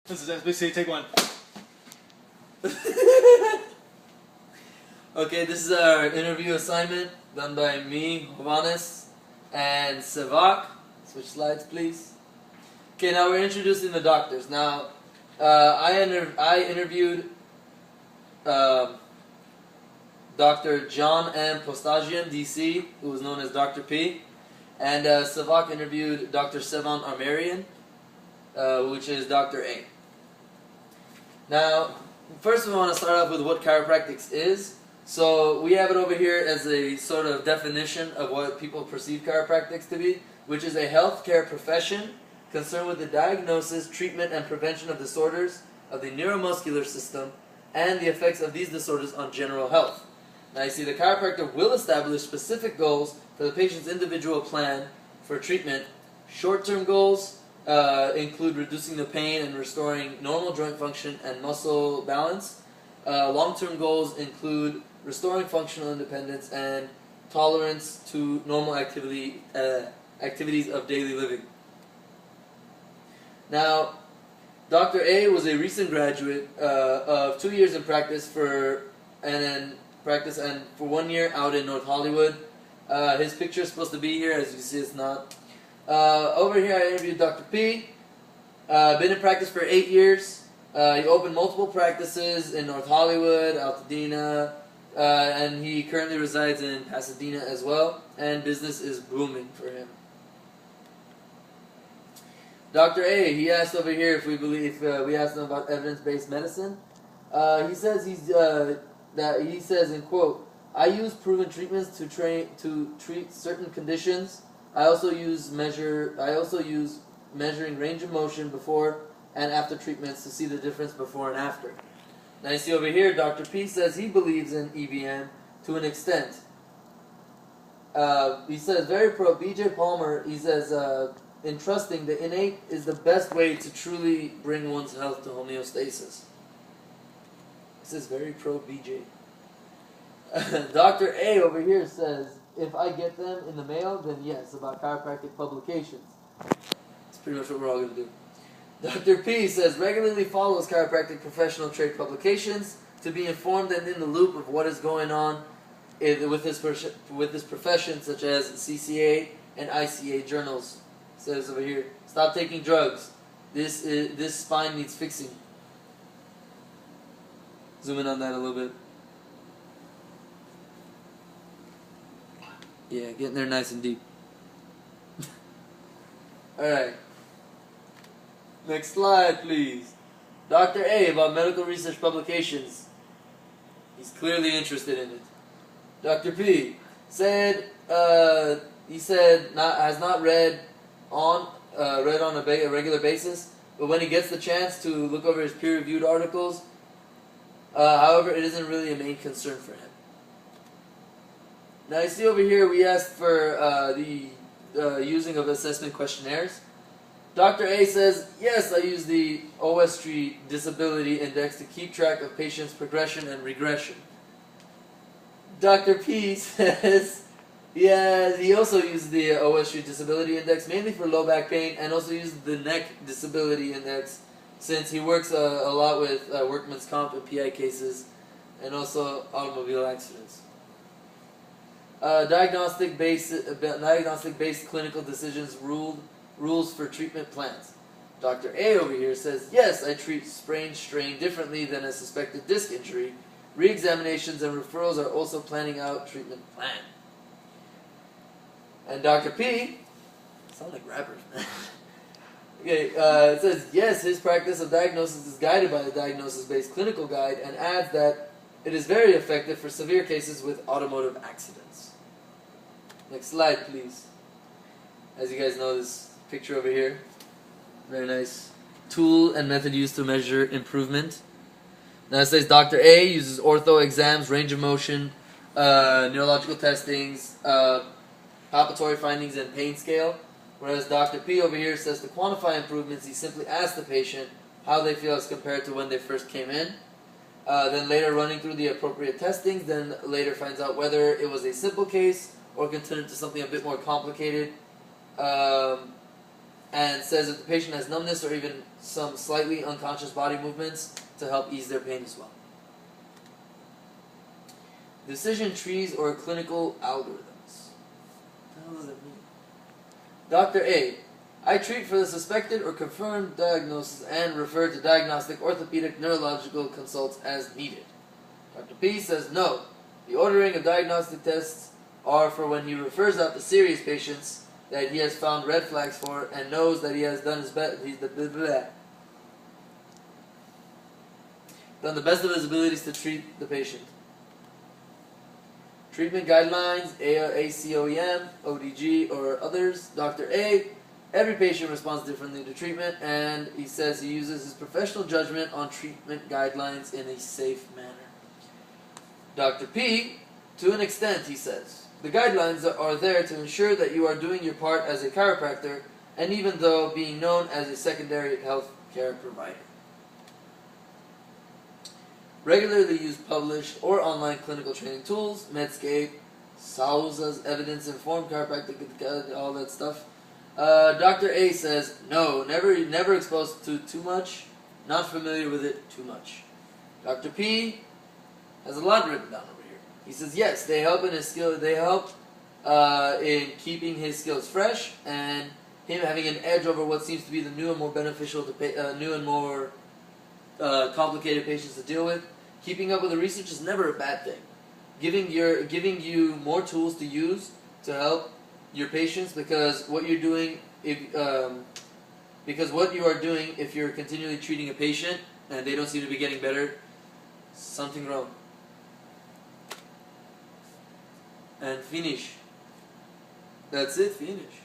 This is SBC, take one. Okay, this is our interview assignment done by me, Hovanes, and Sevak. Switch slides, please. Okay, now we're introducing the doctors. Now, I interviewed Dr. John M. Postajian, DC, who was known as Dr. P, and Sevak interviewed Dr. Sevan Armarian, which is Dr. A. Now, first we want to start off with what chiropractics is. So we have it over here as a sort of definition of what people perceive chiropractics to be, which is a healthcare profession concerned with the diagnosis, treatment, and prevention of disorders of the neuromuscular system and the effects of these disorders on general health. Now you see, the chiropractor will establish specific goals for the patient's individual plan for treatment. Short-term goals include reducing the pain and restoring normal joint function and muscle balance. Long-term goals include restoring functional independence and tolerance to normal activities of daily living. Now, Dr. A was a recent graduate of 2 years in practice and for 1 year out in North Hollywood. His picture is supposed to be here, as you see it's not. Over here I interviewed Dr. P. Been in practice for 8 years. He opened multiple practices in North Hollywood, Altadena, and he currently resides in Pasadena as well, and business is booming for him. Dr. A, he asked over here if we asked him about evidence-based medicine. He says he says in quote, "I use proven treatments to treat certain conditions. I also use measuring range of motion before and after treatments to see the difference before and after." Now you see over here, Dr. P says he believes in EBM to an extent. He says very pro B.J. Palmer. He says in trusting the innate is the best way to truly bring one's health to homeostasis. He says very pro B.J. Dr. A over here says, if I get them in the mail, then yes, about chiropractic publications. That's pretty much what we're all going to do. Dr. P says regularly follows chiropractic professional trade publications to be informed and in the loop of what is going on with this profession, such as CCA and ICA journals. It says over here, stop taking drugs. This spine needs fixing. Zoom in on that a little bit. Yeah, getting there nice and deep. Alright. Next slide, please. Dr. A about medical research publications. He's clearly interested in it. Dr. P said has not read on a regular basis, but when he gets the chance to look over his peer-reviewed articles, however, it isn't really a main concern for him. Now you see over here we asked for the using of assessment questionnaires. Dr. A says, yes, I use the OST Disability Index to keep track of patients' progression and regression. Dr. P says, yeah, he also uses the OST Disability Index mainly for low back pain, and also uses the Neck Disability Index since he works a lot with workman's comp and PI cases and also automobile accidents. Diagnostic-based clinical decisions rules for treatment plans. Dr. A over here says, yes, I treat sprained strain differently than a suspected disc injury. Re-examinations and referrals are also planning out treatment plan. And Dr. P, sound like rappers, man. Okay, it says, yes, his practice of diagnosis is guided by the diagnosis-based clinical guide, and adds that it is very effective for severe cases with automotive accidents. Next slide, please. As you guys know, this picture over here, very nice tool and method used to measure improvement. Now it says Dr. A uses ortho exams, range of motion, neurological testings, palpatory findings, and pain scale. Whereas Dr. P over here says to quantify improvements, he simply asks the patient how they feel as compared to when they first came in. Then later running through the appropriate testings, then later finds out whether it was a simple case or can turn into something a bit more complicated. and says if the patient has numbness or even some slightly unconscious body movements to help ease their pain as well. Decision trees or clinical algorithms. What the hell does that mean? Dr. A. I treat for the suspected or confirmed diagnosis and refer to diagnostic orthopedic neurological consults as needed. Dr. P says no. The ordering of diagnostic tests are for when he refers out to serious patients that he has found red flags for and knows that he has done his best. Done the best of his abilities to treat the patient. Treatment guidelines, ACOEM, ODG, or others. Dr. A. Every patient responds differently to treatment, and he says he uses his professional judgment on treatment guidelines in a safe manner. Dr. P. To an extent, he says. The guidelines are there to ensure that you are doing your part as a chiropractor, and even though being known as a secondary health care provider. Regularly use published or online clinical training tools, Medscape, Sousa's evidence-informed chiropractic, all that stuff. Dr. A says, no, never exposed to too much, not familiar with it too much. Dr. P has a lot written down over here. He says, yes, they help in his skill, they help in keeping his skills fresh, and him having an edge over what seems to be the new and more beneficial, new and more complicated patients to deal with. Keeping up with the research is never a bad thing. Giving you more tools to use to help your patients, because what you're doing, if you're continually treating a patient and they don't seem to be getting better, something wrong. And finish. That's it. Finish.